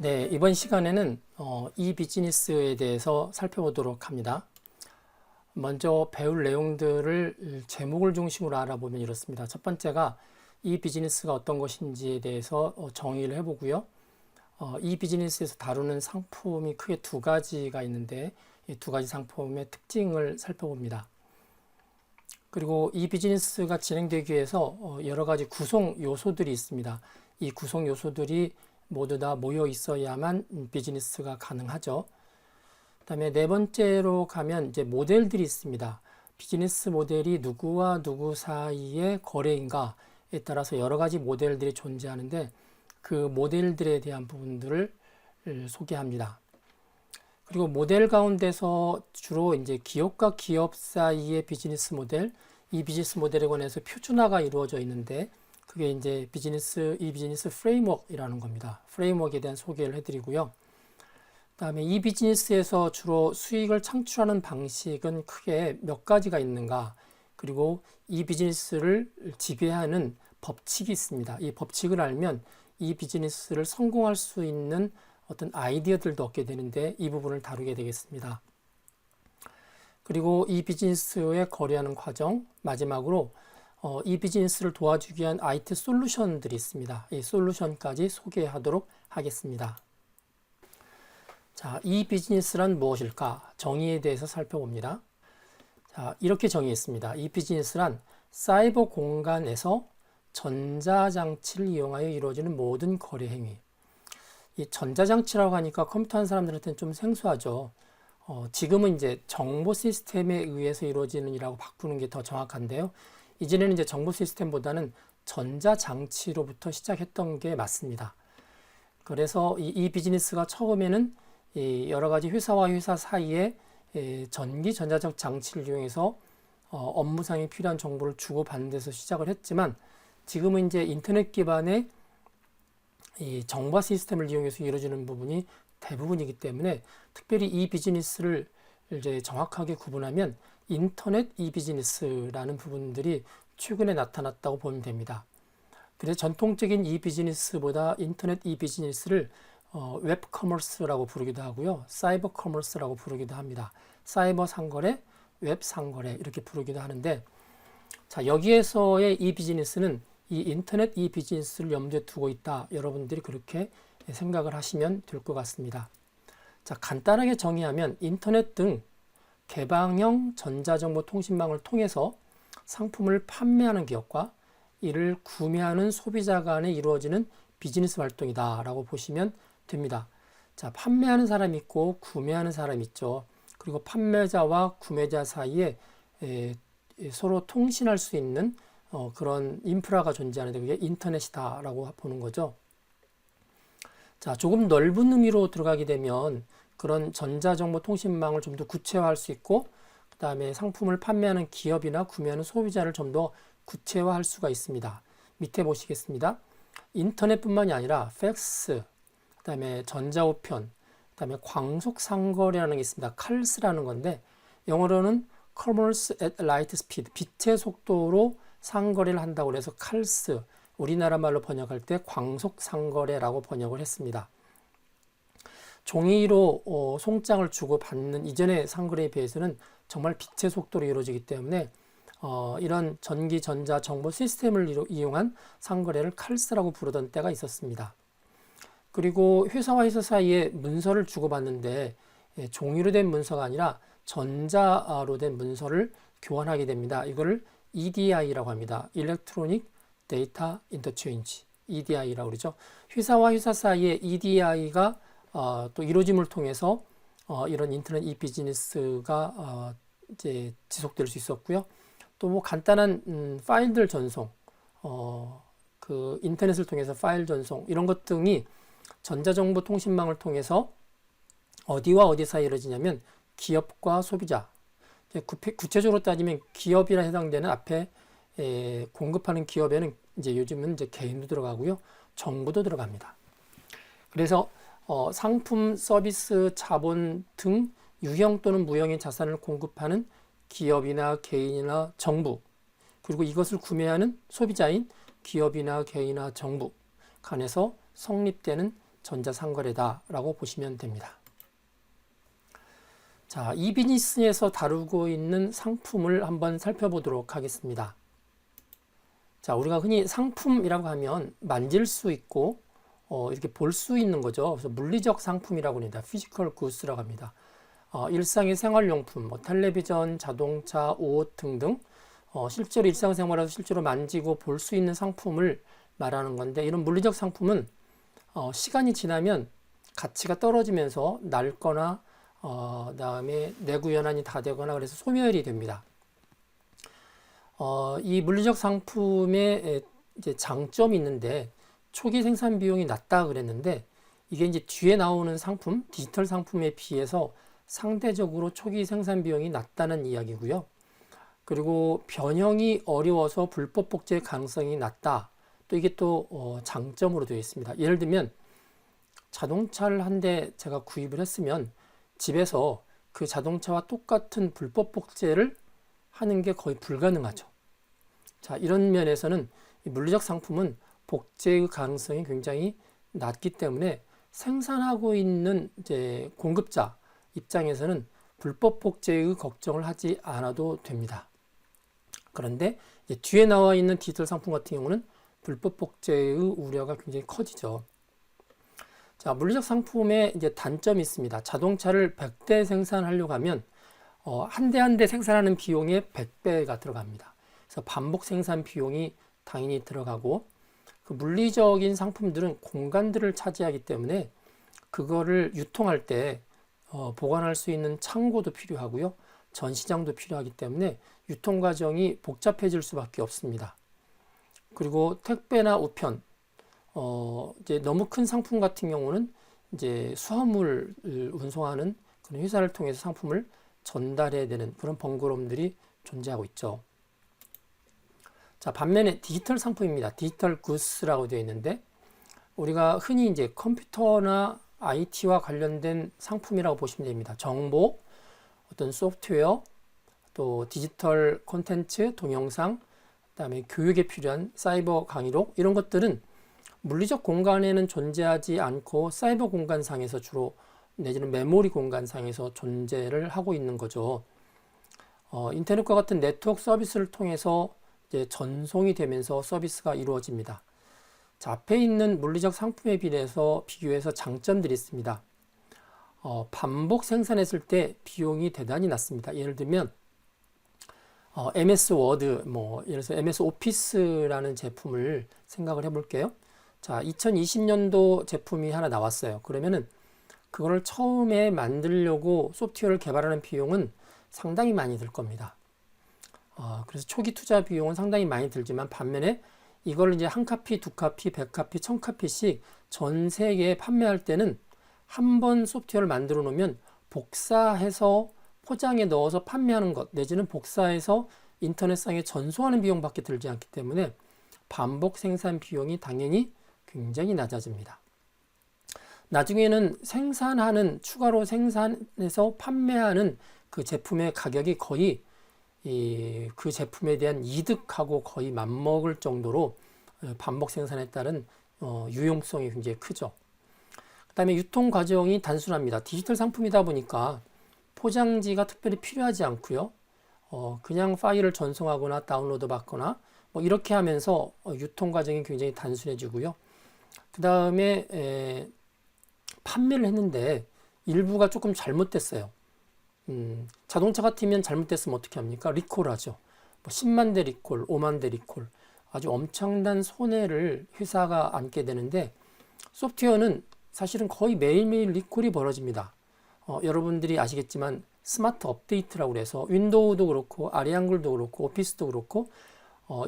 네, 이번 시간에는 이 비즈니스에 대해서 살펴보도록 합니다. 먼저 배울 내용들을 제목을 중심으로 알아보면 이렇습니다. 첫 번째가 이 비즈니스가 어떤 것인지에 대해서 정의를 해보고요. 이 비즈니스에서 다루는 상품이 크게 두 가지가 있는데 이 두 가지 상품의 특징을 살펴봅니다. 그리고 이 비즈니스가 진행되기 위해서 여러 가지 구성 요소들이 있습니다. 이 구성 요소들이 모두 다 모여 있어야만 비즈니스가 가능하죠. 그다음에 네 번째로 가면 이제 모델들이 있습니다. 비즈니스 모델이 누구와 누구 사이의 거래인가에 따라서 여러 가지 모델들이 존재하는데 그 모델들에 대한 부분들을 소개합니다. 그리고 모델 가운데서 주로 이제 기업과 기업 사이의 비즈니스 모델, 이 비즈니스 모델에 관해서 표준화가 이루어져 있는데 그게 이제 이 비즈니스 프레임워크이라는 겁니다. 프레임워크에 대한 소개를 해드리고요. 그다음에 이 비즈니스에서 주로 수익을 창출하는 방식은 크게 몇 가지가 있는가, 그리고 이 비즈니스를 지배하는 법칙이 있습니다. 이 법칙을 알면 이 비즈니스를 성공할 수 있는 어떤 아이디어들도 얻게 되는데 이 부분을 다루게 되겠습니다. 그리고 이 비즈니스의 거래하는 과정, 마지막으로 이 비즈니스를 도와주기 위한 IT 솔루션들이 있습니다. 이 솔루션까지 소개하도록 하겠습니다. 자, 이 비즈니스란 무엇일까? 정의에 대해서 살펴봅니다. 자, 이렇게 정의했습니다. 이 비즈니스란 사이버 공간에서 전자장치를 이용하여 이루어지는 모든 거래 행위. 이 전자장치라고 하니까 컴퓨터 하는 사람들한테는 좀 생소하죠. 지금은 이제 정보 시스템에 의해서 이루어지는 일이라고 바꾸는 게 더 정확한데요. 이전에는 이제 정보 시스템보다는 전자장치로부터 시작했던 게 맞습니다. 그래서 이 비즈니스가 처음에는 여러 가지 회사와 회사 사이에 전기 전자적 장치를 이용해서 업무상에 필요한 정보를 주고받는 데서 시작을 했지만 지금은 이제 인터넷 기반의 이 정보 시스템을 이용해서 이루어지는 부분이 대부분이기 때문에 특별히 이 비즈니스를 이제 정확하게 구분하면 인터넷 이 비즈니스라는 부분들이 최근에 나타났다고 보면 됩니다. 그래서 전통적인 이 비즈니스보다 인터넷 이 비즈니스를 웹 커머스라고 부르기도 하고요. 사이버 커머스라고 부르기도 합니다. 사이버 상거래, 웹 상거래 이렇게 부르기도 하는데 자, 여기에서의 이 비즈니스는 이 인터넷 이 비즈니스를 염두에 두고 있다. 여러분들이 그렇게 생각을 하시면 될 것 같습니다. 자, 간단하게 정의하면 인터넷 등 개방형 전자정보통신망을 통해서 상품을 판매하는 기업과 이를 구매하는 소비자 간에 이루어지는 비즈니스 활동이다 라고 보시면 됩니다. 자, 판매하는 사람이 있고 구매하는 사람이 있죠. 그리고 판매자와 구매자 사이에 서로 통신할 수 있는 그런 인프라가 존재하는데 그게 인터넷이다 라고 보는 거죠. 자, 조금 넓은 의미로 들어가게 되면 그런 전자정보통신망을 좀 더 구체화할 수 있고 그 다음에 상품을 판매하는 기업이나 구매하는 소비자를 좀 더 구체화할 수가 있습니다. 밑에 보시겠습니다. 인터넷뿐만이 아니라 팩스, 그 다음에 전자우편, 그 다음에 광속상거래라는 게 있습니다. 칼스라는 건데 영어로는 Commerce at Light Speed, 빛의 속도로 상거래를 한다고 해서 칼스, 우리나라 말로 번역할 때 광속상거래라고 번역을 했습니다. 종이로 송장을 주고 받는 이전의 상거래에 비해서는 정말 빛의 속도로 이루어지기 때문에 이런 전기, 전자, 정보 시스템을 이용한 상거래를 칼스라고 부르던 때가 있었습니다. 그리고 회사와 회사 사이에 문서를 주고받는데 종이로 된 문서가 아니라 전자로 된 문서를 교환하게 됩니다. 이거를 EDI라고 합니다. Electronic Data Interchange, EDI라고 그러죠. 회사와 회사 사이에 EDI가 또 이루어짐을 통해서 이런 인터넷 이 비즈니스가 이제 지속될 수 있었고요. 또 뭐 간단한 파일들 전송, 그 인터넷을 통해서 파일 전송 이런 것 등이 전자정보 통신망을 통해서 어디와 어디 사이에 이루어지냐면 기업과 소비자. 구체적으로 따지면 기업이라 해당되는 앞에 공급하는 기업에는 이제 요즘은 이제 개인도 들어가고요, 정부도 들어갑니다. 그래서 상품, 서비스, 자본 등 유형 또는 무형의 자산을 공급하는 기업이나 개인이나 정부, 그리고 이것을 구매하는 소비자인 기업이나 개인이나 정부 간에서 성립되는 전자상거래다라고 보시면 됩니다. 자, 이 비즈니스에서 다루고 있는 상품을 한번 살펴보도록 하겠습니다. 자, 우리가 흔히 상품이라고 하면 만질 수 있고 이렇게 볼 수 있는 거죠. 그래서 물리적 상품이라고 합니다. 피지컬 굿스라고 합니다. 일상의 생활용품, 뭐 텔레비전, 자동차, 옷 등등 실제로 일상생활에서 실제로 만지고 볼 수 있는 상품을 말하는 건데, 이런 물리적 상품은 시간이 지나면 가치가 떨어지면서 낡거나 그다음에 내구 연한이 다 되거나 그래서 소멸이 됩니다. 이 물리적 상품의 이제 장점이 있는데, 초기 생산 비용이 낮다 그랬는데, 이게 이제 뒤에 나오는 상품, 디지털 상품에 비해서 상대적으로 초기 생산 비용이 낮다는 이야기고요. 그리고 변형이 어려워서 불법 복제 가능성이 낮다. 또 이게 또 장점으로 되어 있습니다. 예를 들면 자동차를 한 대 제가 구입을 했으면 집에서 그 자동차와 똑같은 불법 복제를 하는 게 거의 불가능하죠. 자, 이런 면에서는 이 물리적 상품은 복제의 가능성이 굉장히 낮기 때문에 생산하고 있는 이제 공급자 입장에서는 불법 복제의 걱정을 하지 않아도 됩니다. 그런데 이제 뒤에 나와 있는 디지털 상품 같은 경우는 불법 복제의 우려가 굉장히 커지죠. 자, 물리적 상품의 이제 단점이 있습니다. 자동차를 100대 생산하려고 하면 한 대 한 대 생산하는 비용의 100배가 들어갑니다. 그래서 반복 생산 비용이 당연히 들어가고, 그 물리적인 상품들은 공간들을 차지하기 때문에 그거를 유통할 때 보관할 수 있는 창고도 필요하고요. 전시장도 필요하기 때문에 유통 과정이 복잡해질 수밖에 없습니다. 그리고 택배나 우편, 이제 너무 큰 상품 같은 경우는 이제 수화물을 운송하는 그런 회사를 통해서 상품을 전달해야 되는 그런 번거로움들이 존재하고 있죠. 자, 반면에 디지털 상품입니다. 디지털 굿스라고 되어 있는데, 우리가 흔히 이제 컴퓨터나 IT와 관련된 상품이라고 보시면 됩니다. 정보, 어떤 소프트웨어, 또 디지털 콘텐츠, 동영상, 그다음에 교육에 필요한 사이버 강의록, 이런 것들은 물리적 공간에는 존재하지 않고 사이버 공간상에서 주로, 내지는 메모리 공간상에서 존재를 하고 있는 거죠. 인터넷과 같은 네트워크 서비스를 통해서 이제 전송이 되면서 서비스가 이루어집니다. 자, 앞에 있는 물리적 상품에 비교해서 장점들이 있습니다. 반복 생산했을 때 비용이 대단히 낮습니다. 예를 들면 MS 워드, 예를 들어서 MS 오피스라는 제품을 생각을 해볼게요. 자, 2020년도 제품이 하나 나왔어요. 그러면은 그거를 처음에 만들려고 소프트웨어를 개발하는 비용은 상당히 많이 들 겁니다. 그래서 초기 투자 비용은 상당히 많이 들지만, 반면에 이걸 이제 한 카피, 두 카피, 100카피, 1000카피씩 전 세계에 판매할 때는 한 번 소프트웨어를 만들어 놓으면 복사해서 포장에 넣어서 판매하는 것, 내지는 복사해서 인터넷상에 전송하는 비용밖에 들지 않기 때문에 반복 생산 비용이 당연히 굉장히 낮아집니다. 나중에는 추가로 생산해서 판매하는 그 제품의 가격이 거의 그 제품에 대한 이득하고 거의 맞먹을 정도로 반복 생산에 따른 유용성이 굉장히 크죠. 그 다음에 유통 과정이 단순합니다. 디지털 상품이다 보니까 포장지가 특별히 필요하지 않고요. 그냥 파일을 전송하거나 다운로드 받거나 이렇게 하면서 유통 과정이 굉장히 단순해지고요. 그 다음에 판매를 했는데 일부가 조금 잘못됐어요. 자동차 같으면 잘못됐으면 어떻게 합니까? 리콜하죠. 10만 대 리콜, 5만 대 리콜, 아주 엄청난 손해를 회사가 안게 되는데, 소프트웨어는 사실은 거의 매일매일 리콜이 벌어집니다. 여러분들이 아시겠지만 스마트 업데이트라고 해서 윈도우도 그렇고 아리안글도 그렇고 오피스도 그렇고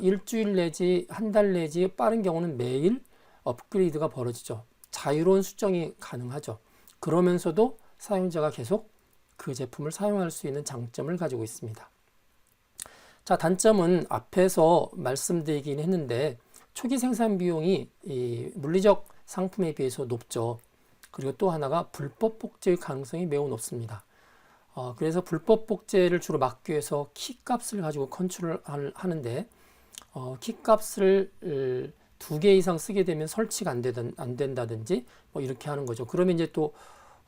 일주일 내지 한 달 내지 빠른 경우는 매일 업그레이드가 벌어지죠. 자유로운 수정이 가능하죠. 그러면서도 사용자가 계속 그 제품을 사용할 수 있는 장점을 가지고 있습니다. 자, 단점은 앞에서 말씀드리긴 했는데, 초기 생산 비용이 이 물리적 상품에 비해서 높죠. 그리고 또 하나가 불법 복제의 가능성이 매우 높습니다. 그래서 불법 복제를 주로 막기 위해서 키 값을 가지고 컨트롤 하는데, 키 값을 두 개 이상 쓰게 되면 설치가 안 된다든지 뭐 이렇게 하는 거죠. 그러면 이제 또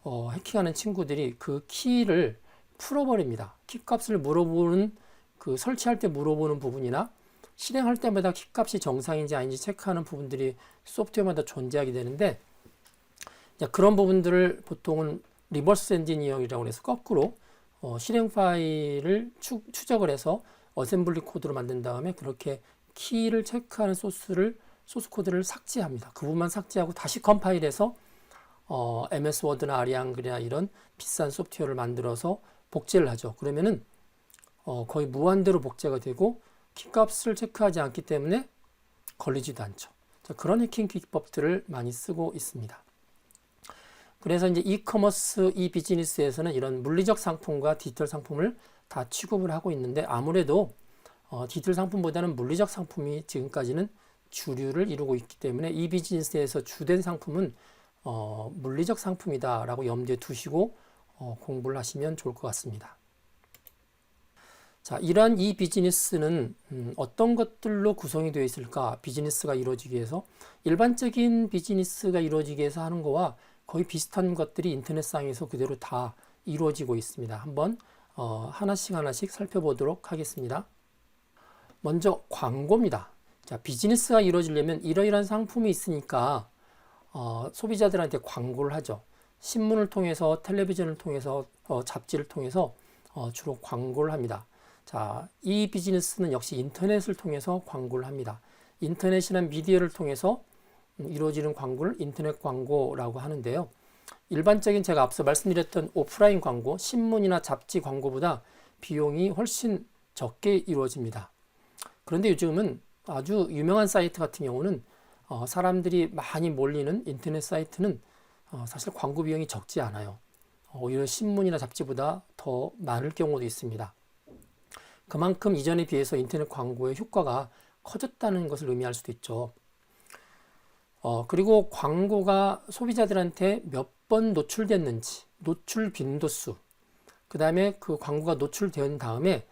해킹하는 친구들이 그 키를 풀어버립니다. 키 값을 물어보는 그 설치할 때 물어보는 부분이나 실행할 때마다 키 값이 정상인지 아닌지 체크하는 부분들이 소프트웨어마다 존재하게 되는데, 그런 부분들을 보통은 리버스 엔지니어링이라고 해서 거꾸로 실행 파일을 추적을 해서 어셈블리 코드로 만든 다음에 그렇게 키를 체크하는 소스 코드를 삭제합니다. 그 부분만 삭제하고 다시 컴파일해서 MS 워드나 아리앙글이나 이런 비싼 소프트웨어를 만들어서 복제를 하죠. 그러면은 거의 무한대로 복제가 되고 키값을 체크하지 않기 때문에 걸리지도 않죠. 자, 그런 해킹 기법들을 많이 쓰고 있습니다. 그래서 이제 이커머스, 비즈니스에서는 이런 물리적 상품과 디지털 상품을 다 취급을 하고 있는데, 아무래도 디지털 상품보다는 물리적 상품이 지금까지는 주류를 이루고 있기 때문에 이 비즈니스에서 주된 상품은 물리적 상품이다라고 염두에 두시고 공부를 하시면 좋을 것 같습니다. 자, 이러한 이 비즈니스는 어떤 것들로 구성이 되어 있을까? 비즈니스가 이루어지기 위해서 일반적인 비즈니스가 이루어지기 위해서 하는 거와 거의 비슷한 것들이 인터넷상에서 그대로 다 이루어지고 있습니다. 한번 하나씩 살펴보도록 하겠습니다. 먼저 광고입니다. 자, 비즈니스가 이루어지려면 이러이러한 상품이 있으니까 소비자들한테 광고를 하죠. 신문을 통해서, 텔레비전을 통해서, 잡지를 통해서 주로 광고를 합니다. 자, 이 비즈니스는 역시 인터넷을 통해서 광고를 합니다. 인터넷이란 미디어를 통해서 이루어지는 광고를 인터넷 광고라고 하는데요. 일반적인 제가 앞서 말씀드렸던 오프라인 광고, 신문이나 잡지 광고보다 비용이 훨씬 적게 이루어집니다. 그런데 요즘은 아주 유명한 사이트 같은 경우는 사람들이 많이 몰리는 인터넷 사이트는 사실 광고 비용이 적지 않아요. 오히려 신문이나 잡지보다 더 많을 경우도 있습니다. 그만큼 이전에 비해서 인터넷 광고의 효과가 커졌다는 것을 의미할 수도 있죠. 그리고 광고가 소비자들한테 몇 번 노출됐는지, 노출 빈도수, 그 다음에 그 광고가 노출된 다음에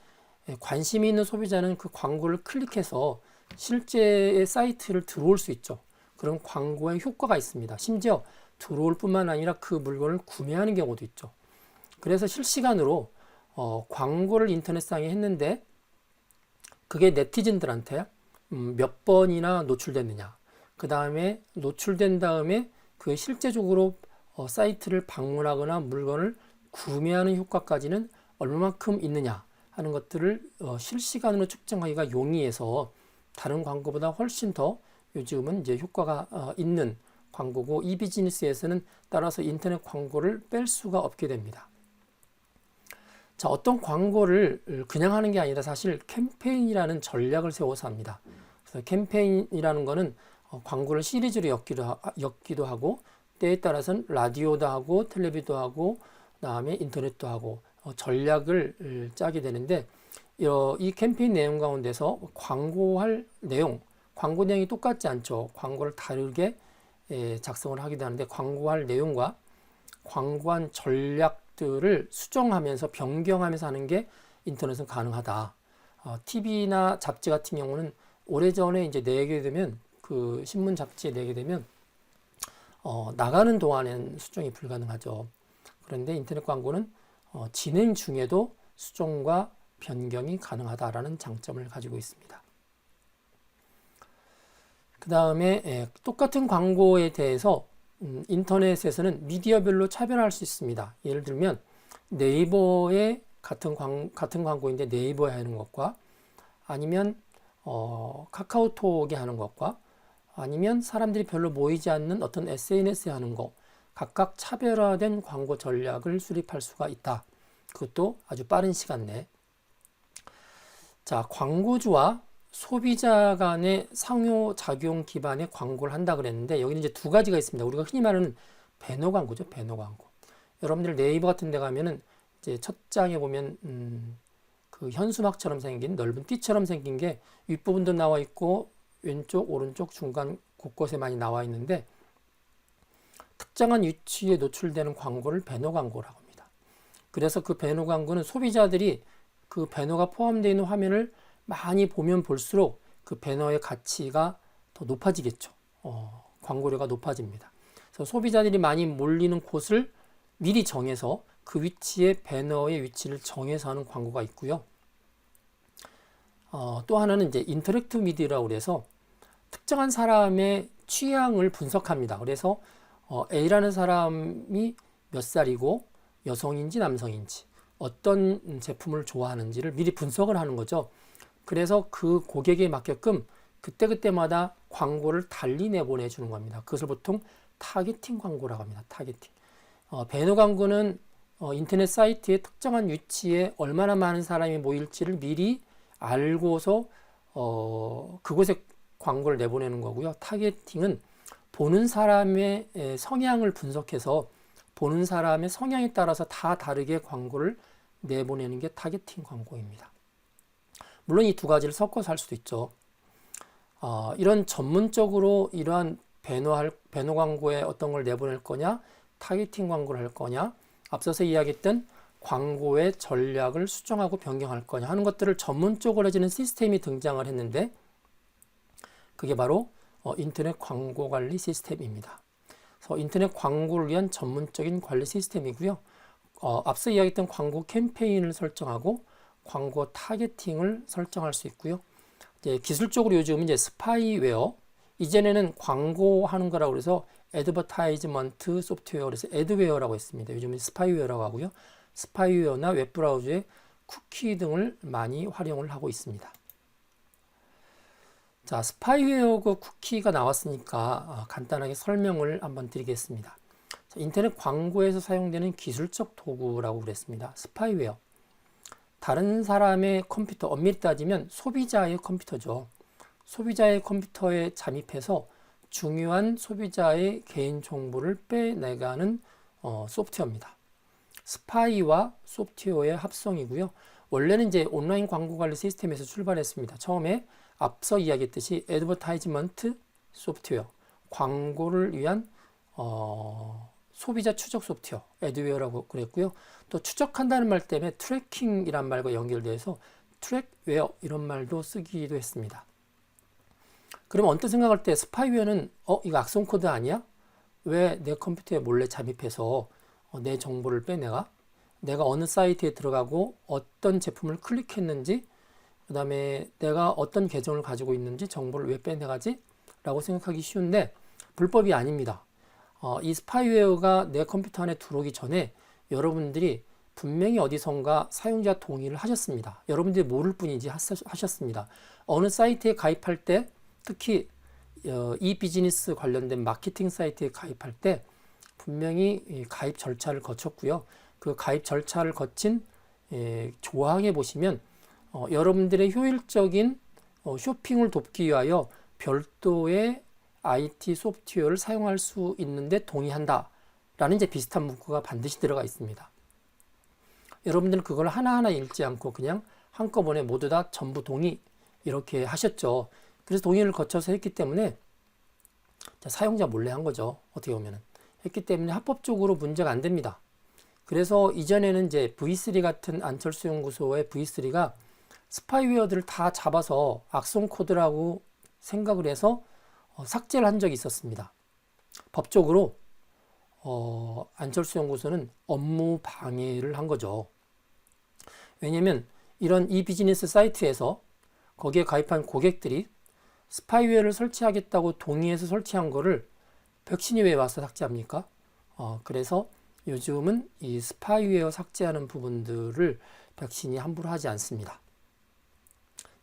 관심이 있는 소비자는 그 광고를 클릭해서 실제의 사이트를 들어올 수 있죠. 그런 광고의 효과가 있습니다. 심지어 들어올 뿐만 아니라 그 물건을 구매하는 경우도 있죠. 그래서 실시간으로 광고를 인터넷상에 했는데 그게 네티즌들한테 몇 번이나 노출됐느냐, 그 다음에 노출된 다음에 그 실제적으로 사이트를 방문하거나 물건을 구매하는 효과까지는 얼마만큼 있느냐 하는 것들을 실시간으로 측정하기가 용이해서 다른 광고보다 훨씬 더 요즘은 이제 효과가 있는 광고고, 이 비즈니스에서는 따라서 인터넷 광고를 뺄 수가 없게 됩니다. 자, 어떤 광고를 그냥 하는 게 아니라 사실 캠페인이라는 전략을 세워서 합니다. 그래서 캠페인이라는 거는 광고를 시리즈로 엮기도 하고, 때에 따라서는 라디오도 하고 텔레비도 하고 그다음에 인터넷도 하고 전략을 짜게 되는데, 이 캠페인 내용 가운데서 광고할 내용, 광고 내용이 똑같지 않죠. 광고를 다르게 작성을 하기도 하는데, 광고할 내용과 광고한 전략들을 수정하면서 변경하면서 하는 게 인터넷은 가능하다. TV나 잡지 같은 경우는 오래전에 이제 내게 되면, 그 신문 잡지에 내게 되면 나가는 동안에는 수정이 불가능하죠. 그런데 인터넷 광고는 진행 중에도 수정과 변경이 가능하다라는 장점을 가지고 있습니다. 그 다음에 똑같은 광고에 대해서 인터넷에서는 미디어별로 차별할 수 있습니다. 예를 들면 네이버의 같은 광고인데 네이버에 하는 것과, 아니면 카카오톡에 하는 것과, 아니면 사람들이 별로 모이지 않는 어떤 SNS에 하는 거, 각각 차별화된 광고 전략을 수립할 수가 있다. 그것도 아주 빠른 시간 내에. 자, 광고주와 소비자 간의 상호작용 기반의 광고를 한다 그랬는데, 여기는 이제 두 가지가 있습니다. 우리가 흔히 말하는 배너 광고죠. 배너 광고. 여러분들 네이버 같은 데 가면은 이제 첫 장에 보면 그 현수막처럼 생긴 넓은 띠처럼 생긴 게 윗부분도 나와 있고 왼쪽, 오른쪽, 중간 곳곳에 많이 나와 있는데, 특정한 위치에 노출되는 광고를 배너 광고라고 합니다. 그래서 그 배너 광고는 소비자들이 그 배너가 포함되어 있는 화면을 많이 보면 볼수록 그 배너의 가치가 더 높아지겠죠. 광고료가 높아집니다. 그래서 소비자들이 많이 몰리는 곳을 미리 정해서 그 위치에 배너의 위치를 정해서 하는 광고가 있고요. 또 하나는 이제 인터랙티브 미디어라고 그래서 특정한 사람의 취향을 분석합니다. 그래서 A라는 사람이 몇 살이고 여성인지 남성인지 어떤 제품을 좋아하는지를 미리 분석을 하는 거죠. 그래서 그 고객에 맞게끔 그때그때마다 광고를 달리 내보내주는 겁니다. 그것을 보통 타겟팅 광고라고 합니다. 타겟팅. 배너 광고는 인터넷 사이트의 특정한 위치에 얼마나 많은 사람이 모일지를 미리 알고서 그곳에 광고를 내보내는 거고요. 타겟팅은 보는 사람의 성향을 분석해서 보는 사람의 성향에 따라서 다 다르게 광고를 내보내는 게 타겟팅 광고입니다. 물론 이 두 가지를 섞어서 할 수도 있죠. 이런 전문적으로 이러한 배너 광고에 어떤 걸 내보낼 거냐, 타겟팅 광고를 할 거냐, 앞서서 이야기했던 광고의 전략을 수정하고 변경할 거냐 하는 것들을 전문적으로 해주는 시스템이 등장을 했는데 그게 바로 인터넷 광고 관리 시스템입니다. 그래서 인터넷 광고를 위한 전문적인 관리 시스템이고요. 앞서 이야기했던 광고 캠페인을 설정하고 광고 타겟팅을 설정할 수 있고요. 이제 기술적으로 요즘은 이제 스파이웨어, 이전에는 광고하는 거라고 그래서 애드버타이즈먼트 소프트웨어, 그래서 애드웨어라고 했습니다. 요즘은 스파이웨어라고 하고요. 스파이웨어나 웹브라우저의 쿠키 등을 많이 활용을 하고 있습니다. 자, 스파이웨어 그 쿠키가 나왔으니까 간단하게 설명을 한번 드리겠습니다. 자, 인터넷 광고에서 사용되는 기술적 도구라고 그랬습니다. 스파이웨어. 다른 사람의 컴퓨터, 엄밀히 따지면 소비자의 컴퓨터죠. 소비자의 컴퓨터에 잠입해서 중요한 소비자의 개인 정보를 빼내가는 소프트웨어입니다. 스파이와 소프트웨어의 합성이고요. 원래는 이제 온라인 광고 관리 시스템에서 출발했습니다. 처음에 앞서 이야기했듯이 애드버타이즈먼트 소프트웨어, 광고를 위한 소비자 추적 소프트웨어, 애드웨어라고 그랬고요. 또 추적한다는 말 때문에 트래킹이란 말과 연결돼서 트랙웨어 이런 말도 쓰기도 했습니다. 그러면 언뜻 생각할 때 스파이웨어는 이거 악성 코드 아니야? 왜 내 컴퓨터에 몰래 잠입해서 내 정보를 빼내가? 내가 어느 사이트에 들어가고 어떤 제품을 클릭했는지, 그 다음에 내가 어떤 계정을 가지고 있는지 정보를 왜 빼내가지? 라고 생각하기 쉬운데 불법이 아닙니다. 이 스파이웨어가 내 컴퓨터 안에 들어오기 전에 여러분들이 분명히 어디선가 사용자 동의를 하셨습니다. 여러분들이 모를 뿐이지 하셨습니다. 어느 사이트에 가입할 때, 특히 이 비즈니스 관련된 마케팅 사이트에 가입할 때 분명히 가입 절차를 거쳤고요. 그 가입 절차를 거친 조항에 보시면 여러분들의 효율적인 쇼핑을 돕기 위하여 별도의 IT 소프트웨어를 사용할 수 있는데 동의한다 라는 이제 비슷한 문구가 반드시 들어가 있습니다. 여러분들은 그걸 하나하나 읽지 않고 그냥 한꺼번에 모두 다 전부 동의 이렇게 하셨죠. 그래서 동의를 거쳐서 했기 때문에 사용자 몰래 한 거죠. 어떻게 보면은. 했기 때문에 합법적으로 문제가 안 됩니다. 그래서 이전에는 이제 V3 같은 안철수 연구소의 V3가 스파이웨어들을 다 잡아서 악성 코드라고 생각을 해서 삭제를 한 적이 있었습니다. 법적으로 안철수 연구소는 업무 방해를 한 거죠. 왜냐면 이런 이 비즈니스 사이트에서 거기에 가입한 고객들이 스파이웨어를 설치하겠다고 동의해서 설치한 거를 백신이 왜 와서 삭제합니까? 그래서 요즘은 이 스파이웨어 삭제하는 부분들을 백신이 함부로 하지 않습니다.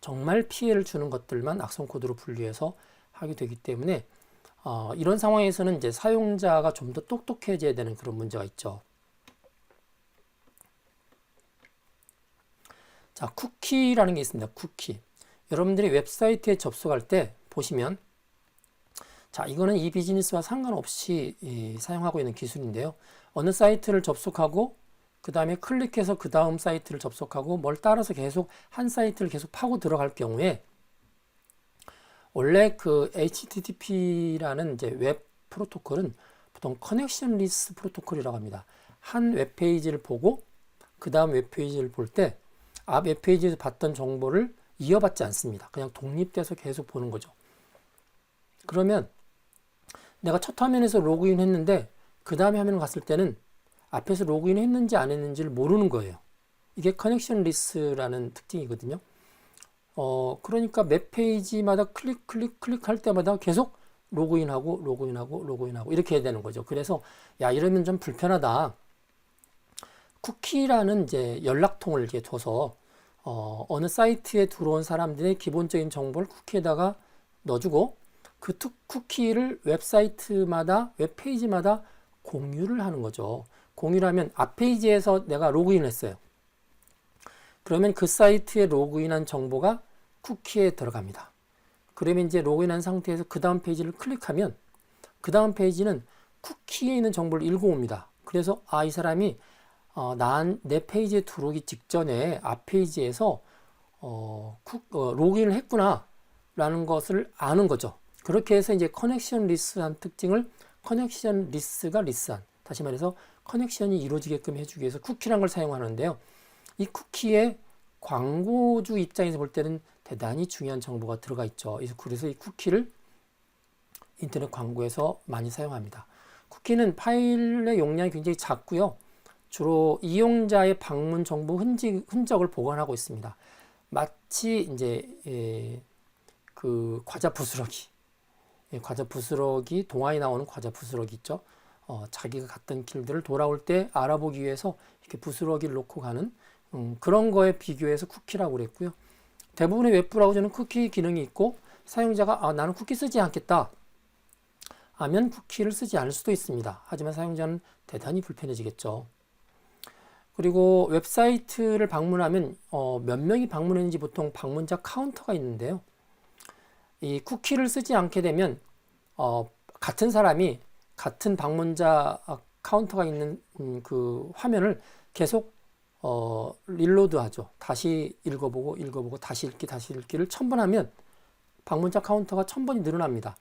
정말 피해를 주는 것들만 악성 코드로 분류해서 하게 되기 때문에 이런 상황에서는 이제 사용자가 좀 더 똑똑해져야 되는 그런 문제가 있죠. 자, 쿠키라는 게 있습니다. 쿠키. 여러분들이 웹사이트에 접속할 때 보시면, 자, 이거는 이 비즈니스와 상관없이 사용하고 있는 기술인데요. 어느 사이트를 접속하고 그 다음에 클릭해서 그 다음 사이트를 접속하고 뭘 따라서 계속 한 사이트를 계속 파고 들어갈 경우에 원래 그 HTTP라는 이제 웹 프로토콜은 보통 커넥션리스 프로토콜이라고 합니다. 한 웹페이지를 보고 그 다음 웹페이지를 볼 때 앞 웹페이지에서 봤던 정보를 이어받지 않습니다. 그냥 독립돼서 계속 보는 거죠. 그러면 내가 첫 화면에서 로그인 했는데 그 다음에 화면을 갔을 때는 앞에서 로그인 했는지 안 했는지를 모르는 거예요. 이게 커넥션 리스라는 특징이거든요. 그러니까 몇 페이지마다 클릭할 때마다 계속 로그인하고 이렇게 해야 되는 거죠. 그래서 야, 이러면 좀 불편하다. 쿠키라는 이제 연락통을 이렇게 둬서 어느 사이트에 들어온 사람들의 기본적인 정보를 쿠키에다가 넣어주고 그 쿠키를 웹사이트마다 웹페이지마다 공유를 하는 거죠. 공유를 하면 앞 페이지에서 내가 로그인을 했어요. 그러면 그 사이트에 로그인한 정보가 쿠키에 들어갑니다. 그러면 이제 로그인한 상태에서 그 다음 페이지를 클릭하면 그 다음 페이지는 쿠키에 있는 정보를 읽어옵니다. 그래서 이 사람이 내 페이지에 들어오기 직전에 앞 페이지에서 로그인을 했구나 라는 것을 아는 거죠. 그렇게 해서 이제 커넥션 리스한 특징을 커넥션 리스가 리스한, 다시 말해서 커넥션이 이루어지게끔 해주기 위해서 쿠키라는 걸 사용하는데요. 이 쿠키에 광고주 입장에서 볼 때는 대단히 중요한 정보가 들어가 있죠. 그래서 이 쿠키를 인터넷 광고에서 많이 사용합니다. 쿠키는 파일의 용량이 굉장히 작고요. 주로 이용자의 방문 정보 흔적을 보관하고 있습니다. 마치 이제 그 과자 부스러기, 동화에 나오는 과자 부스러기 있죠. 자기가 갔던 길들을 돌아올 때 알아보기 위해서 이렇게 부스러기를 놓고 가는 그런 거에 비교해서 쿠키라고 그랬고요. 대부분의 웹브라우저는 쿠키 기능이 있고 사용자가 나는 쿠키 쓰지 않겠다 하면 쿠키를 쓰지 않을 수도 있습니다. 하지만 사용자는 대단히 불편해지겠죠. 그리고 웹사이트를 방문하면 몇 명이 방문했는지 보통 방문자 카운터가 있는데요. 이 쿠키를 쓰지 않게 되면 같은 사람이 같은 방문자 카운터가 있는 그 화면을 계속 릴로드 하죠. 다시 읽어보고 다시 읽기를 1000번 하면 방문자 카운터가 1000번이 늘어납니다.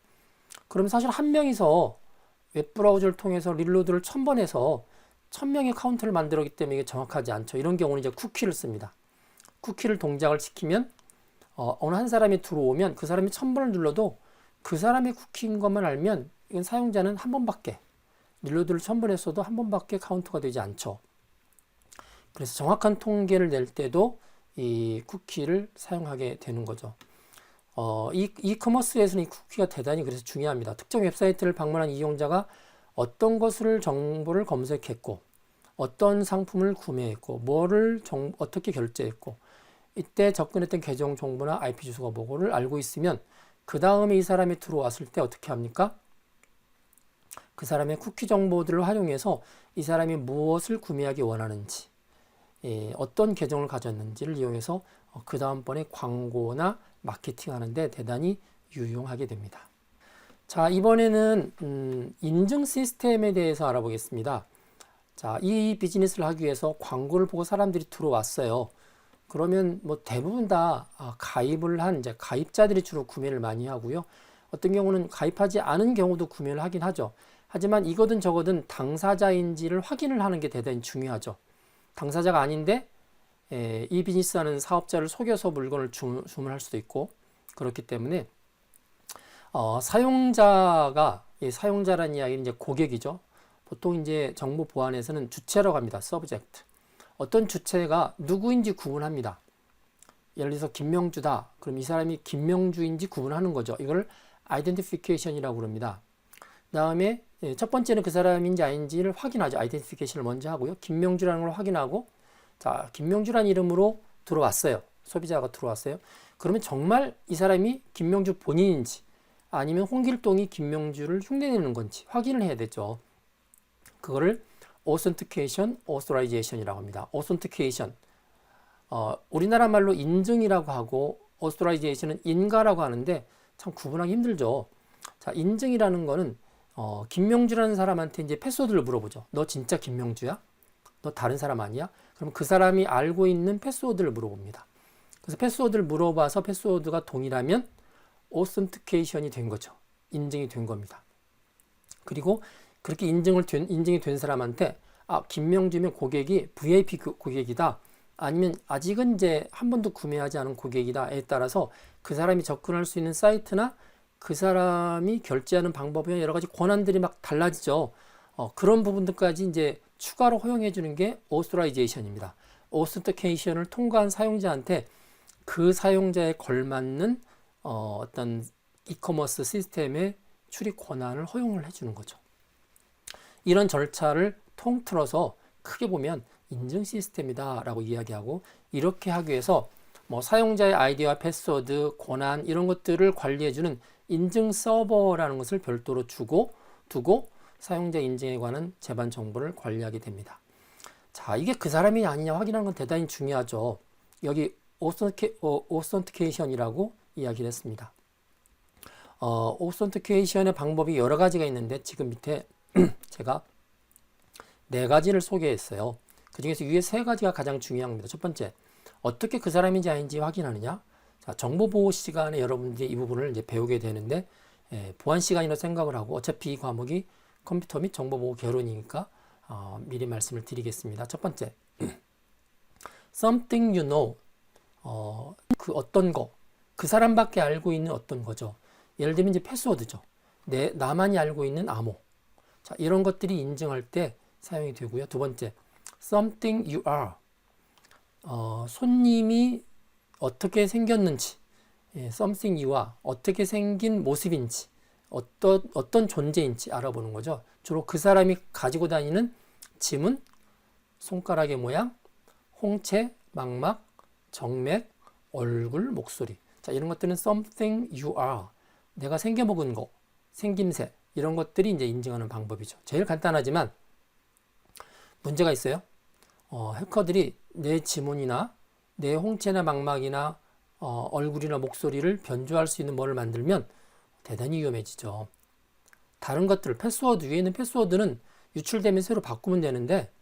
그럼 사실 한 명이서 웹브라우저를 통해서 릴로드를 1000번 해서 1000명의 카운트를 만들었기 때문에 이게 정확하지 않죠. 이런 경우는 이제 쿠키를 씁니다. 쿠키를 동작을 시키면 어느 한 사람이 들어오면 그 사람이 1000번을 눌러도 그 사람의 쿠키인 것만 알면 이건 사용자는 한 번밖에, 릴로드를 1000번 했어도 한 번밖에 카운트가 되지 않죠. 그래서 정확한 통계를 낼 때도 이 쿠키를 사용하게 되는 거죠. 이커머스에서는 이 쿠키가 대단히 그래서 중요합니다. 특정 웹사이트를 방문한 이용자가 어떤 것을 정보를 검색했고 어떤 상품을 구매했고 뭐를 어떻게 결제했고 이때 접근했던 계정 정보나 IP 주소가 뭐고를 알고 있으면 그 다음에 이 사람이 들어왔을 때 어떻게 합니까? 그 사람의 쿠키 정보들을 활용해서 이 사람이 무엇을 구매하기 원하는지 어떤 계정을 가졌는지를 이용해서 그 다음번에 광고나 마케팅 하는데 대단히 유용하게 됩니다. 자, 이번에는 인증 시스템에 대해서 알아보겠습니다. 자, 이 비즈니스를 하기 위해서 광고를 보고 사람들이 들어왔어요. 그러면 뭐 대부분 다 가입을 한 이제 가입자들이 주로 구매를 많이 하고요. 어떤 경우는 가입하지 않은 경우도 구매를 하긴 하죠. 하지만 이거든 저거든 당사자인지를 확인을 하는 게 대단히 중요하죠. 당사자가 아닌데 이 비즈니스 하는 사업자를 속여서 물건을 주문할 수도 있고 그렇기 때문에 사용자라는 이야기는 이제 고객이죠. 보통 이제 정보 보안에서는 주체라고 합니다. 서브젝트. 어떤 주체가 누구인지 구분합니다. 예를 들어서 김명주다. 그럼 이 사람이 김명주인지 구분하는 거죠. 이걸 아이덴티피케이션이라고 그럽니다. 다음에 첫 번째는 그 사람인지 아닌지를 확인하죠. 아이덴티피케이션을 먼저 하고요. 김명주라는 걸 확인하고 자, 김명주라는 이름으로 들어왔어요. 소비자가 들어왔어요. 그러면 정말 이 사람이 김명주 본인인지 아니면 홍길동이 김명주를 흉내내는 건지 확인을 해야 되죠. 그거를 Authentication, Authorization이라고 합니다. Authentication, 우리나라 말로 인증이라고 하고 Authorization은 인가라고 하는데 참 구분하기 힘들죠. 자, 인증이라는 거는 김명주라는 사람한테 이제 패스워드를 물어보죠. 너 진짜 김명주야? 너 다른 사람 아니야? 그럼 그 사람이 알고 있는 패스워드를 물어봅니다. 그래서 패스워드를 물어봐서 패스워드가 동일하면 Authentication이 된 거죠. 인증이 된 겁니다. 그리고 그렇게 인증이 된 사람한테 김명주면 고객이 VIP 고객이다. 아니면 아직은 이제 한 번도 구매하지 않은 고객이다에 따라서 그 사람이 접근할 수 있는 사이트나 그 사람이 결제하는 방법이나 여러 가지 권한들이 막 달라지죠. 그런 부분들까지 이제 추가로 허용해 주는 게 authorization입니다. authentication을 통과한 사용자한테 그 사용자에 걸맞는 어떤 이커머스 시스템의 출입 권한을 허용을 해주는 거죠. 이런 절차를 통틀어서 크게 보면 인증 시스템이다라고 이야기하고, 이렇게 하기 위해서 뭐 사용자의 아이디와 패스워드, 권한 이런 것들을 관리해주는 인증 서버라는 것을 별도로 두고 사용자 인증에 관한 제반 정보를 관리하게 됩니다. 자, 이게 그 사람이 아니냐 확인하는 건 대단히 중요하죠. 여기 authentication이라고 이야기를 했습니다. authentication의 방법이 여러 가지가 있는데 지금 밑에 제가 4가지를 소개했어요. 그 중에서 위에 3가지가 가장 중요합니다. 첫 번째, 어떻게 그 사람인지 아닌지 확인하느냐. 자, 정보보호 시간에 여러분들이 이 부분을 이제 배우게 되는데, 보안 시간이라고 생각을 하고, 어차피 이 과목이 컴퓨터 및 정보보호 개론이니까 미리 말씀을 드리겠습니다. 첫 번째, something you know. 그 어떤 거, 그 사람밖에 알고 있는 어떤 거죠. 예를 들면 이제 패스워드죠. 나만이 알고 있는 암호. 자, 이런 것들이 인증할 때 사용이 되고요. 두 번째, something you are. 손님이 어떻게 생겼는지, something you are, 어떻게 생긴 모습인지, 어떤 존재인지 알아보는 거죠. 주로 그 사람이 가지고 다니는 지문, 손가락의 모양, 홍채, 망막, 정맥, 얼굴, 목소리. 자, 이런 것들은 something you are. 내가 생겨먹은 거, 생김새, 이런 것들이 이제 인증하는 방법이죠. 제일 간단하지만 문제가 있어요. 해커들이 내 지문이나 내 홍채나 망막이나 얼굴이나 목소리를 변조할 수 있는 뭐를 만들면 대단히 위험해지죠. 다른 것들, 패스워드 위에 있는 패스워드는 유출되면 새로 바꾸면 되는데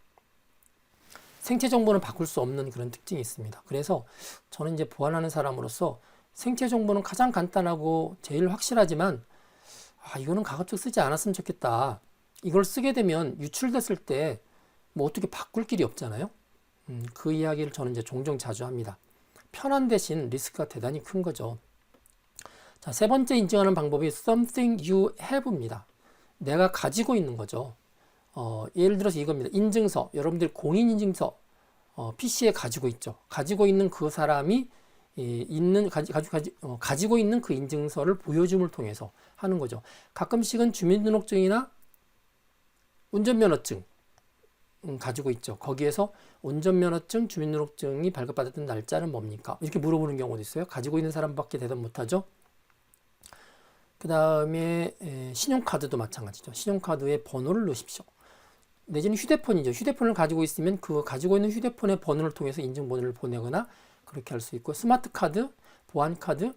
생체 정보는 바꿀 수 없는 그런 특징이 있습니다. 그래서 저는 이제 보안하는 사람으로서 생체 정보는 가장 간단하고 제일 확실하지만 이거는 가급적 쓰지 않았으면 좋겠다. 이걸 쓰게 되면 유출됐을 때 뭐 어떻게 바꿀 길이 없잖아요. 그 이야기를 저는 이제 종종 자주 합니다. 편한 대신 리스크가 대단히 큰 거죠. 자, 세 번째 인증하는 방법이 something you have입니다. 내가 가지고 있는 거죠. 예를 들어서 이겁니다. 인증서, 여러분들 공인인증서 PC에 가지고 있죠. 가지고 있는 그 사람이 가지고 있는 그 인증서를 보여줌을 통해서 하는 거죠. 가끔씩은 주민등록증이나 운전면허증 가지고 있죠. 거기에서 운전면허증, 주민등록증이 발급받았던 날짜는 뭡니까? 이렇게 물어보는 경우도 있어요. 가지고 있는 사람밖에 대답 못하죠. 그 다음에 신용카드도 마찬가지죠. 신용카드에 번호를 넣으십시오. 내지는 휴대폰이죠. 휴대폰을 가지고 있으면 그 가지고 있는 휴대폰의 번호를 통해서 인증번호를 보내거나 그렇게 할 수 있고, 스마트카드, 보안카드,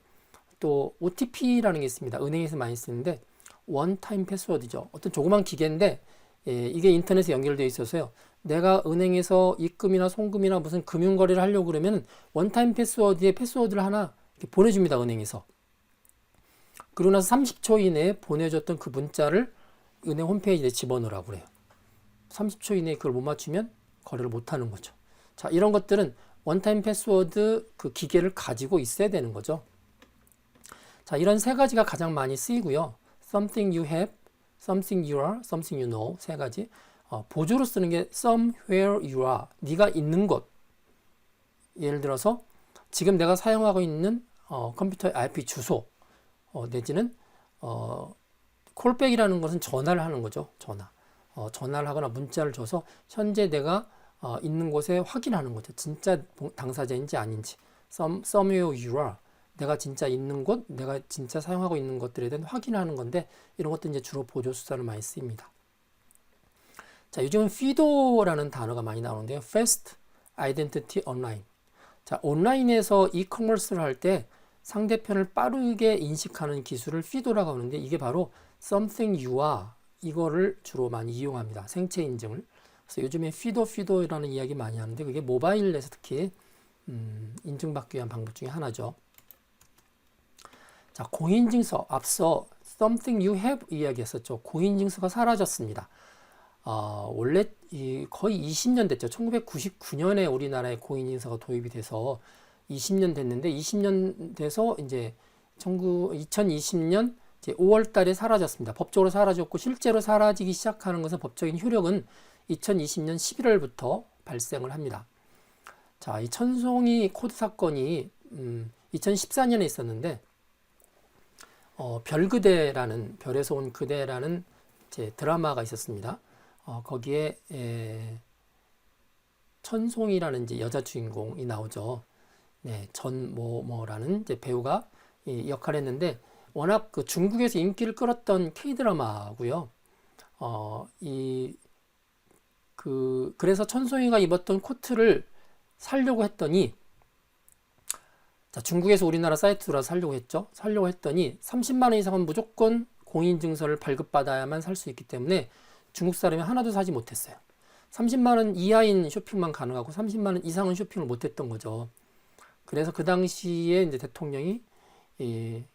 또 OTP라는 게 있습니다. 은행에서 많이 쓰는데 원타임 패스워드죠. 어떤 조그만 기계인데 이게 인터넷에 연결되어 있어서요. 내가 은행에서 입금이나 송금이나 무슨 금융거래를 하려고 그러면 원타임 패스워드에 패스워드를 하나 이렇게 보내줍니다. 은행에서. 그러고 나서 30초 이내에 보내줬던 그 문자를 은행 홈페이지에 집어넣으라고 그래요. 30초 이내에 그걸 못 맞추면 거래를 못 하는 거죠. 자, 이런 것들은 원타임 패스워드 그 기계를 가지고 있어야 되는 거죠. 자, 이런 3가지가 가장 많이 쓰이고요. something you have, something you are, something you know, 3가지. 보조로 쓰는 게 somewhere you are, 네가 있는 곳. 예를 들어서 지금 내가 사용하고 있는 컴퓨터의 IP 주소, 내지는 콜백이라는 것은 전화를 하는 거죠. 전화를 하거나 문자를 줘서 현재 내가 있는 곳에 확인하는 거죠. 진짜 당사자인지 아닌지. somewhere you are, 내가 진짜 있는 곳, 내가 진짜 사용하고 있는 것들에 대한 확인하는 건데, 이런 것도 이제 주로 보조 수단으로 많이 쓰입니다. 자, 요즘은 FIDO라는 단어가 많이 나오는데요. Fast Identity Online. 자, 온라인에서 이커머스를 할 때 상대편을 빠르게 인식하는 기술을 FIDO라고 하는데, 이게 바로 something you are, 이거를 주로 많이 이용합니다. 생체 인증을. 그래서 요즘에 FIDO라는 이야기 많이 하는데, 그게 모바일에서 특히 인증받기 위한 방법 중에 하나죠. 자, 공인인증서, 앞서 something you have 이야기했었죠. 공인인증서가 사라졌습니다. 원래 거의 20년 됐죠. 1999년에 우리나라에 공인인증서가 도입이 돼서 20년 됐는데, 20년 돼서 이제 2020년 이제 5월 달에 사라졌습니다. 법적으로 사라졌고 실제로 사라지기 시작하는 것은 법적인 효력은 2020년 11월부터 발생을 합니다. 자, 이 천송이 코드 사건이 2014년에 있었는데 별그대라는 별에서 온 그대라는 이제 드라마가 있었습니다. 거기에 천송이라는 이제 여자 주인공이 나오죠. 네, 전모모라는 이제 배우가 이 역할을 했는데 워낙 그 중국에서 인기를 끌었던 K-드라마고요. 그래서 천송이가 입었던 코트를 사려고 했더니 자, 중국에서 우리나라 사이트로 사려고 했죠. 사려고 했더니 30만 원 이상은 무조건 공인증서를 발급받아야만 살 수 있기 때문에 중국 사람이 하나도 사지 못했어요. 30만 원 이하인 쇼핑만 가능하고 30만 원 이상은 쇼핑을 못했던 거죠. 그래서 그 당시에 이제 대통령이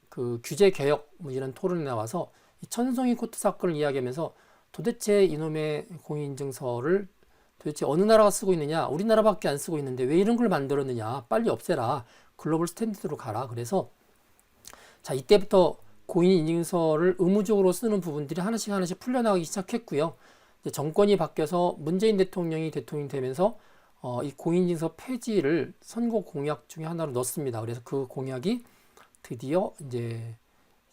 그 규제 개혁 이런 토론에 나와서 이 천송이 코트 사건을 이야기하면서 도대체 이놈의 공인인증서를 도대체 어느 나라가 쓰고 있느냐, 우리나라밖에 안 쓰고 있는데 왜 이런 걸 만들었느냐, 빨리 없애라, 글로벌 스탠다드로 가라. 그래서 자, 이때부터 공인인증서를 의무적으로 쓰는 부분들이 하나씩 풀려나가기 시작했고요. 이제 정권이 바뀌어서 문재인 대통령이 대통령이 되면서 이 공인인증서 폐지를 선거 공약 중에 하나로 넣었습니다. 그래서 그 공약이 드디어 이제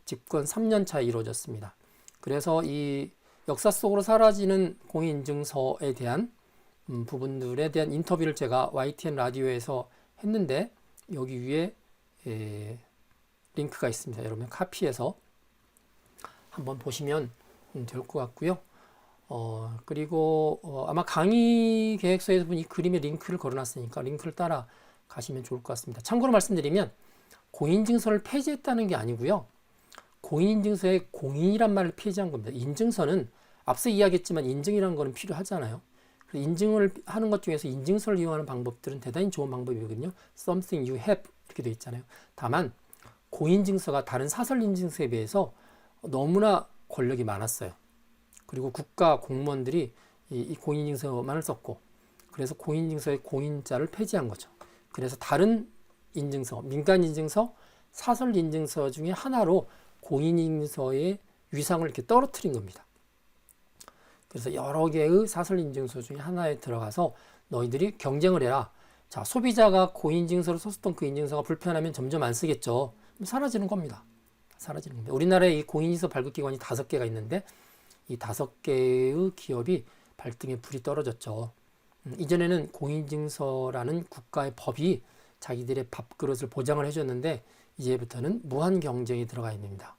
집권 3년 차에 이루어졌습니다. 그래서 이 역사 속으로 사라지는 공인인증서에 대한 부분들에 대한 인터뷰를 제가 YTN 라디오에서 했는데 여기 위에 링크가 있습니다. 여러분 카피해서 한번 보시면 될 것 같고요. 그리고 아마 강의 계획서에서 이 그림에 링크를 걸어놨으니까 링크를 따라 가시면 좋을 것 같습니다. 참고로 말씀드리면 공인인증서를 폐지했다는 게 아니고요. 공인인증서에 공인이란 말을 폐지한 겁니다. 인증서는 앞서 이야기했지만 인증이라는 거는 필요하잖아요. 인증을 하는 것 중에서 인증서를 이용하는 방법들은 대단히 좋은 방법이거든요. Something you have 이렇게 되어 있잖아요. 다만 공인인증서가 다른 사설인증서에 비해서 너무나 권력이 많았어요. 그리고 국가 공무원들이 이 공인인증서만을 썼고 그래서 공인인증서의 공인자를 폐지한 거죠. 그래서 다른 인증서, 민간인증서, 사설인증서 중에 하나로 공인인증서의 위상을 이렇게 떨어뜨린 겁니다. 그래서 여러 개의 사설인증서 중에 하나에 들어가서 너희들이 경쟁을 해라. 자, 소비자가 공인인증서를 썼던 그 인증서가 불편하면 점점 안 쓰겠죠. 사라지는 겁니다. 사라지는 겁니다. 우리나라에 이 공인인증서 발급기관이 5개가 있는데 이 5개의 기업이 발등에 불이 떨어졌죠. 이전에는 공인인증서라는 국가의 법이 자기들의 밥그릇을 보장을 해줬는데 이제부터는 무한 경쟁이 들어가 있습니다.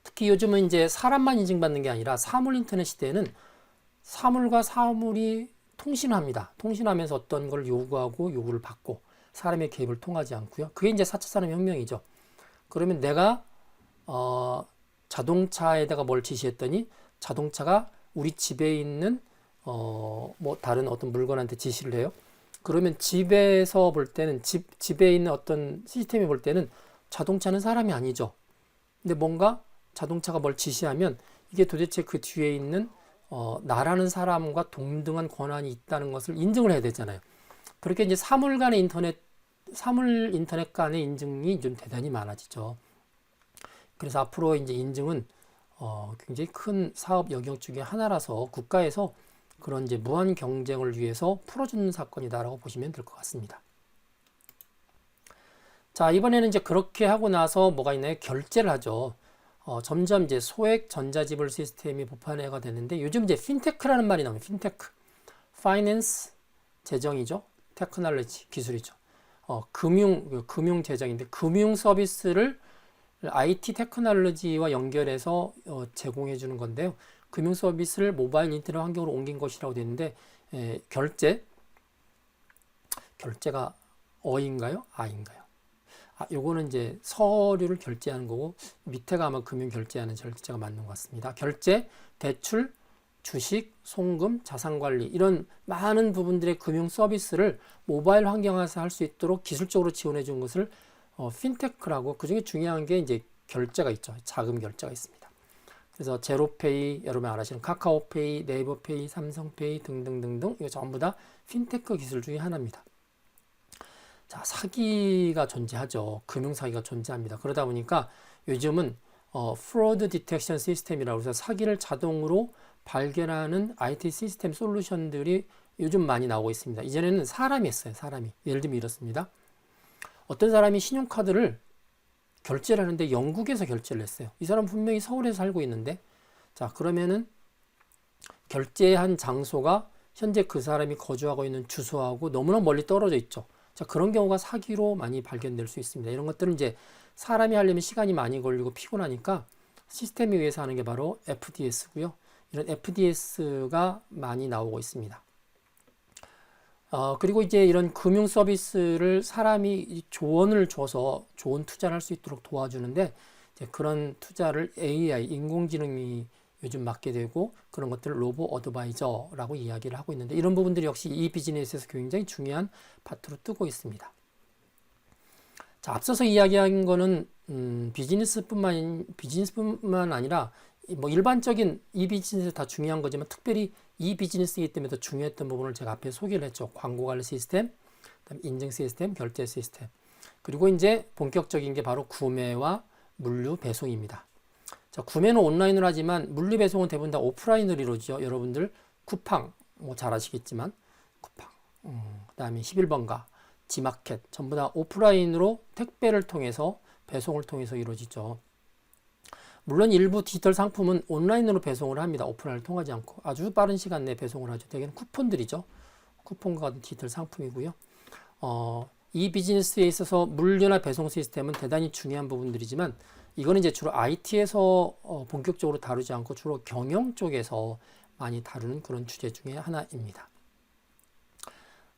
특히 요즘은 이제 사람만 인증받는 게 아니라 사물 인터넷 시대에는 사물과 사물이 통신합니다. 통신하면서 어떤 걸 요구하고 요구를 받고 사람의 개입을 통하지 않고요. 그게 이제 4차 산업혁명이죠. 그러면 내가 자동차에다가 뭘 지시했더니 자동차가 우리 집에 있는 뭐 다른 어떤 물건한테 지시를 해요. 그러면 집에서 볼 때는 집에 있는 어떤 시스템이 볼 때는 자동차는 사람이 아니죠. 근데 뭔가 자동차가 뭘 지시하면 이게 도대체 그 뒤에 있는 나라는 사람과 동등한 권한이 있다는 것을 인증을 해야 되잖아요. 그렇게 이제 사물 인터넷 간의 인증이 좀 대단히 많아지죠. 그래서 앞으로 이제 인증은 굉장히 큰 사업 영역 중에 하나라서 국가에서 그런 이제 무한 경쟁을 위해서 풀어주는 사건이다라고 보시면 될 것 같습니다. 자, 이번에는 이제 그렇게 하고 나서 뭐가 있나요? 결제를 하죠. 점점 이제 소액 전자지불 시스템이 보편화가 되는데 요즘 이제 핀테크라는 말이 나옵니다. 핀테크, 파이낸스 재정이죠. 테크놀로지 기술이죠. 금융 재정인데 금융 서비스를 IT 테크놀로지와 연결해서 제공해 주는 건데요. 금융 서비스를 모바일 인터넷 환경으로 옮긴 것이라고 되어 있는데 결제가 어인가요? 아인가요? 요거는 이제 서류를 결제하는 거고 밑에가 아마 금융 결제하는 결제가 맞는 것 같습니다. 결제, 대출, 주식, 송금, 자산관리 이런 많은 부분들의 금융 서비스를 모바일 환경에서 할 수 있도록 기술적으로 지원해 준 것을 핀테크라고 그 중에 중요한 게 이제 결제가 있죠. 자금 결제가 있습니다. 그래서 제로페이, 여러분 아시는 카카오페이, 네이버페이, 삼성페이 등등등등 이거 전부 다 핀테크 기술 중에 하나입니다. 자, 사기가 존재하죠. 금융사기가 존재합니다. 그러다 보니까 요즘은 fraud detection system이라고 해서 사기를 자동으로 발견하는 IT 시스템 솔루션들이 요즘 많이 나오고 있습니다. 이전에는 사람이 했어요. 사람이. 예를 들면 이렇습니다. 어떤 사람이 신용카드를 결제를 하는데 영국에서 결제를 했어요. 이 사람 분명히 서울에서 살고 있는데, 자, 그러면은 결제한 장소가 현재 그 사람이 거주하고 있는 주소하고 너무나 멀리 떨어져 있죠. 자, 그런 경우가 사기로 많이 발견될 수 있습니다. 이런 것들은 이제 사람이 하려면 시간이 많이 걸리고 피곤하니까 시스템에 의해서 하는 게 바로 FDS고요. 이런 FDS가 많이 나오고 있습니다. 그리고 이제 이런 금융 서비스를 사람이 조언을 줘서 좋은 투자를 할 수 있도록 도와주는데, 이제 그런 투자를 AI, 인공지능이 요즘 맡게 되고, 그런 것들을 로보 어드바이저라고 이야기를 하고 있는데, 이런 부분들이 역시 이 비즈니스에서 굉장히 중요한 파트로 뜨고 있습니다. 자, 앞서서 이야기한 거는 비즈니스뿐만 아니라 뭐 일반적인 이 비즈니스 다 중요한 거지만, 특별히 이 비즈니스이기 때문에 더 중요했던 부분을 제가 앞에 소개를 했죠. 광고 관리 시스템, 그다음 인증 시스템, 결제 시스템. 그리고 이제 본격적인 게 바로 구매와 물류 배송입니다. 자, 구매는 온라인으로 하지만 물류 배송은 대부분 다 오프라인으로 이루어지죠. 여러분들 쿠팡 뭐 잘 아시겠지만 쿠팡, 그다음에 11번가, 지마켓 전부 다 오프라인으로 택배를 통해서 배송을 통해서 이루어지죠. 물론 일부 디지털 상품은 온라인으로 배송을 합니다. 오프라인을 통하지 않고 아주 빠른 시간 내에 배송을 하죠. 대개는 쿠폰들이죠. 쿠폰과 같은 디지털 상품이고요. 이 비즈니스에 있어서 물류나 배송 시스템은 대단히 중요한 부분들이지만, 이거는 이제 주로 IT에서 본격적으로 다루지 않고 주로 경영 쪽에서 많이 다루는 그런 주제 중에 하나입니다.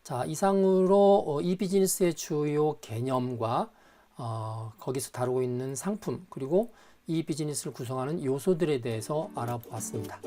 자, 이상으로 이 비즈니스의 주요 개념과 거기서 다루고 있는 상품, 그리고 이 비즈니스를 구성하는 요소들에 대해서 알아보았습니다.